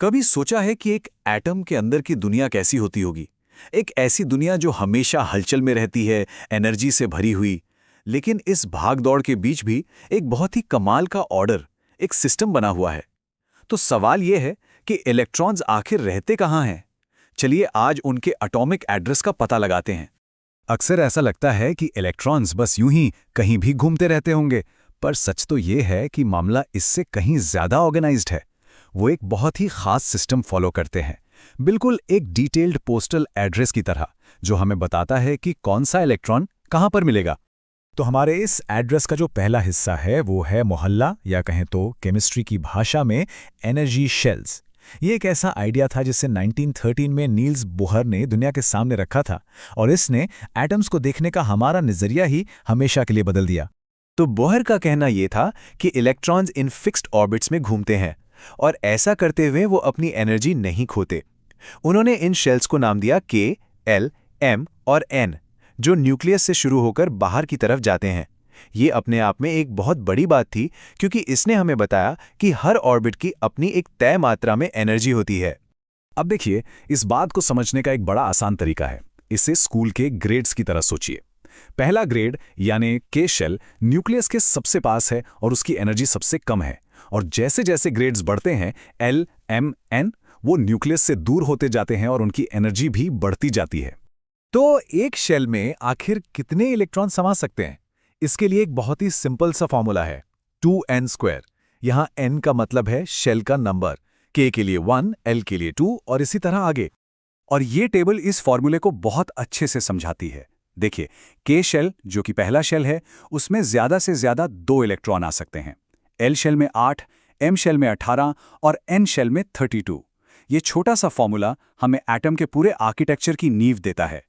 कभी सोचा है कि एक एटम के अंदर की दुनिया कैसी होती होगी? एक ऐसी दुनिया जो हमेशा हलचल में रहती है, एनर्जी से भरी हुई। लेकिन इस भाग-दौड़ के बीच भी एक बहुत ही कमाल का ऑर्डर, एक सिस्टम बना हुआ है। तो सवाल यह है कि इलेक्ट्रॉन्स आखिर रहते कहाँ हैं? चलिए आज उनके एटॉमिक एड्रेस का पता लगाते हैं। अक्सर ऐसा लगता है कि इलेक्ट्रॉन्स बस यूं ही कहीं भी घूमते रहते होंगे, पर सच तो ये है कि मामला इससे कहीं ज्यादा ऑर्गेनाइज्ड है। वो एक बहुत ही खास सिस्टम फॉलो करते हैं, बिल्कुल एक डिटेल्ड पोस्टल एड्रेस की तरह, जो हमें बताता है कि कौन सा इलेक्ट्रॉन कहाँ पर मिलेगा। तो हमारे इस एड्रेस का जो पहला हिस्सा है वो है मोहल्ला, या कहें तो केमिस्ट्री की भाषा में एनर्जी शेल्स। ये एक ऐसा आइडिया था जिसे 1913 में नील्स बोहर ने दुनिया के सामने रखा था, और इसने एटम्स को देखने का हमारा नजरिया ही हमेशा के लिए बदल दिया। तो बोहर का कहना यह था कि इलेक्ट्रॉन्स इन फिक्स्ड ऑर्बिट्स में घूमते हैं, और ऐसा करते हुए वो अपनी एनर्जी नहीं खोते। उन्होंने इन शेल्स को नाम दिया के, एल, एम और एन, जो न्यूक्लियस से शुरू होकर बाहर की तरफ जाते हैं। ये अपने आप में एक बहुत बड़ी बात थी, क्योंकि इसने हमें बताया कि हर ऑर्बिट की अपनी एक तय मात्रा में एनर्जी होती है। अब देखिए, इस बात को समझने का एक बड़ा आसान तरीका है। इसे स्कूल के ग्रेड्स की तरह सोचिए। पहला ग्रेड यानी के शेल न्यूक्लियस के सबसे पास है और उसकी एनर्जी सबसे कम है, और जैसे जैसे ग्रेड्स बढ़ते हैं, एल, एम, एन, वो न्यूक्लियस से दूर होते जाते हैं और उनकी एनर्जी भी बढ़ती जाती है। तो एक शेल में आखिर कितने इलेक्ट्रॉन समा सकते हैं? इसके लिए एक बहुत ही सिंपल सा फॉर्मूला है, 2n²। यहाँ n का मतलब है शेल का नंबर, k के लिए 1, l के लिए 2 और इसी तरह आगे। और ये टेबल इस फॉर्मूले को बहुत अच्छे से समझाती है। देखिए, के शेल जो कि पहला शेल है, उसमें ज्यादा से ज्यादा 2 इलेक्ट्रॉन आ सकते हैं। एल शेल में 8, एम शेल में 18 और एन शेल में 32। ये छोटा सा फॉर्मूला हमें एटम के पूरे आर्किटेक्चर की नींव देता है।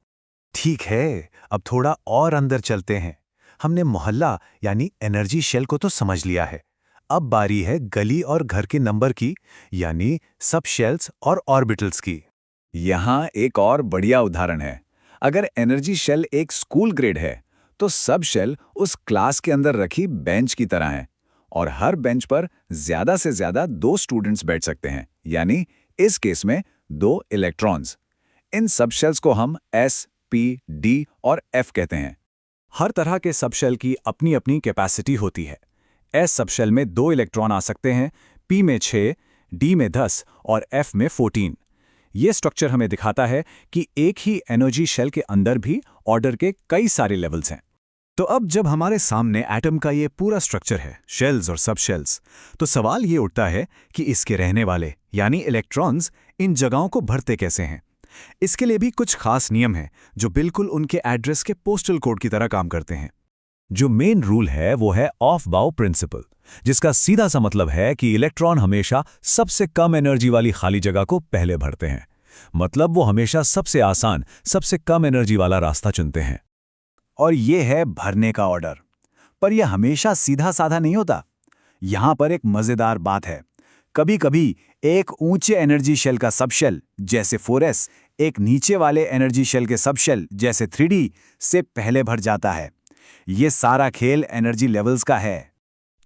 ठीक है, अब थोड़ा और अंदर चलते हैं। हमने मोहल्ला यानी एनर्जी शेल को तो समझ लिया है। अब बारी है गली और घर के नंबर की, यानी सब शेल्स और ऑर्बिटल्स की। यहाँ एक और बढ़िया उदाहरण है। अगर एनर्जी शेल एक स्कूल ग्रेड है, तो सब शेल उस क्लास के अंदर रखी बेंच की तरह हैं, और हर बेंच पर ज्यादा से ज्यादा 2 स्टूडेंट्स बैठ सकते हैं, यानी इस केस में 2 इलेक्ट्रॉन्स। इन सब शेल्स को हम एस, पी, डी और एफ कहते हैं। हर तरह के सबशेल की अपनी अपनी कैपेसिटी होती है। एस सबशेल में 2 इलेक्ट्रॉन आ सकते हैं, पी में 6, डी में 10 और एफ में 14। ये स्ट्रक्चर हमें दिखाता है कि एक ही एनर्जी शेल के अंदर भी ऑर्डर के कई सारे लेवल्स हैं। तो अब जब हमारे सामने एटम का ये पूरा स्ट्रक्चर है, शेल्स और सबशेल्स, तो सवाल ये उठता है कि इसके रहने वाले यानी इलेक्ट्रॉन्स इन जगहों को भरते कैसे हैं। इसके लिए भी कुछ खास नियम हैं जो बिल्कुल उनके एड्रेस के पोस्टल कोड की तरह काम करते हैं। जो मेन रूल है वो है ऑफ बाउ प्रिंसिपल, जिसका सीधा सा मतलब है कि इलेक्ट्रॉन हमेशा सबसे कम एनर्जी वाली खाली जगह को पहले भरते हैं। मतलब वो हमेशा सबसे आसान, सबसे कम एनर्जी वाला रास्ता चुनते हैं। और ये है भरने का ऑर्डर। पर यह हमेशा सीधा साधा नहीं होता। यहां पर एक मजेदार बात है। कभी कभी एक ऊंचे एनर्जी शेल का सबशेल जैसे 4s एक नीचे वाले एनर्जी शेल के सबशेल जैसे 3d से पहले भर जाता है। ये सारा खेल एनर्जी लेवल्स का है।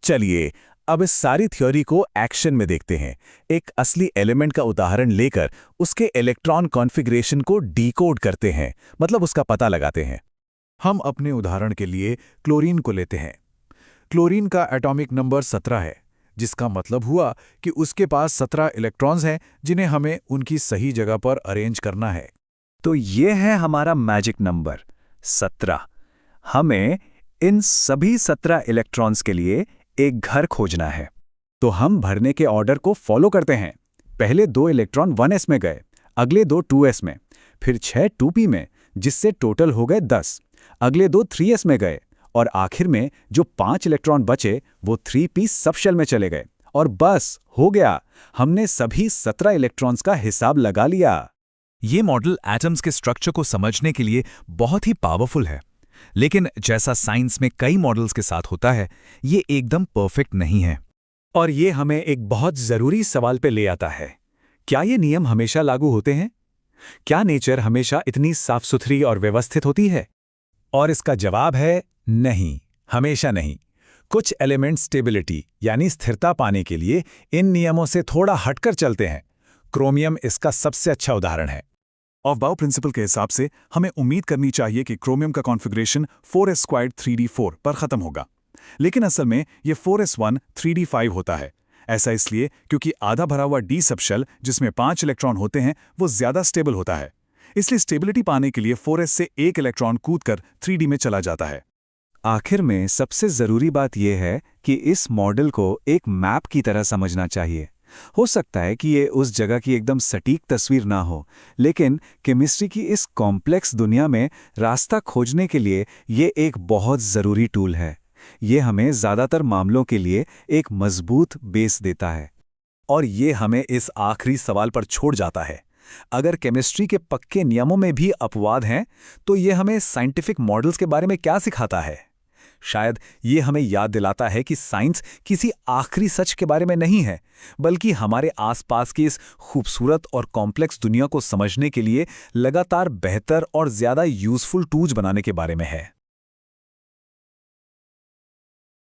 चलिए अब इस सारी थ्योरी को एक्शन में देखते हैं। एक असली एलिमेंट का उदाहरण लेकर उसके इलेक्ट्रॉन कॉन्फ़िगरेशन को डिकोड करते हैं, मतलब उसका पता लगाते हैं। हम अपने उदाहरण के लिए क्लोरीन को लेते हैं। क्लोरीन का एटॉमिक नंबर 17 है, जिसका मतलब हुआ कि उसके पास 17 इलेक्ट्रॉन्स हैं जिन्हें हमें उनकी सही जगह पर अरेंज करना है। तो ये है हमारा मैजिक नंबर 17। हमें इन सभी 17 इलेक्ट्रॉन्स के लिए एक घर खोजना है। तो हम भरने के ऑर्डर को फॉलो करते हैं। पहले 2 इलेक्ट्रॉन 1s में गए, अगले 2 2s में, फिर 6 2p में, जिससे टोटल हो गए 10। अगले 2 3s में गए, और आखिर में जो 5 इलेक्ट्रॉन बचे वो 3p सबशेल में चले गए। और बस हो गया, हमने सभी 17 इलेक्ट्रॉन्स का हिसाब लगा लिया। ये मॉडल एटम्स के स्ट्रक्चर को समझने के लिए बहुत ही पावरफुल है, लेकिन जैसा साइंस में कई मॉडल्स के साथ होता है, ये एकदम परफेक्ट नहीं है। और ये हमें एक बहुत जरूरी सवाल पे ले आता है, क्या ये नियम हमेशा लागू होते हैं? क्या नेचर हमेशा इतनी साफ सुथरी और व्यवस्थित होती है? और इसका जवाब है नहीं, हमेशा नहीं। कुछ एलिमेंट स्टेबिलिटी यानी स्थिरता पाने के लिए इन नियमों से थोड़ा हटकर चलते हैं। क्रोमियम इसका सबसे अच्छा उदाहरण है। ऑफ-बाउ प्रिंसिपल के हिसाब से हमें उम्मीद करनी चाहिए कि क्रोमियम का कॉन्फ़िगरेशन 4s² 3d4 पर ख़त्म होगा, लेकिन असल में ये 4s1 3d5 होता है। ऐसा इसलिए क्योंकि आधा भरा हुआ d सबशेल जिसमें 5 इलेक्ट्रॉन होते हैं वो ज़्यादा स्टेबल होता है। इसलिए स्टेबिलिटी पाने के लिए 4s से एक इलेक्ट्रॉन कूदकर 3d में चला जाता है। आखिर में सबसे ज़रूरी बात यह है कि इस मॉडल को एक मैप की तरह समझना चाहिए। हो सकता है कि ये उस जगह की एकदम सटीक तस्वीर ना हो, लेकिन केमिस्ट्री की इस कॉम्प्लेक्स दुनिया में रास्ता खोजने के लिए ये एक बहुत ज़रूरी टूल है। ये हमें ज़्यादातर मामलों के लिए एक मजबूत बेस देता है। और ये हमें इस आखिरी सवाल पर छोड़ जाता है, अगर केमिस्ट्री के पक्के नियमों में भी अपवाद हैं, तो ये हमें साइंटिफिक मॉडल्स के बारे में क्या सिखाता है? शायद ये हमें याद दिलाता है कि साइंस किसी आखिरी सच के बारे में नहीं है, बल्कि हमारे आसपास की इस खूबसूरत और कॉम्प्लेक्स दुनिया को समझने के लिए लगातार बेहतर और ज़्यादा यूज़फुल टूल्स बनाने के बारे में है।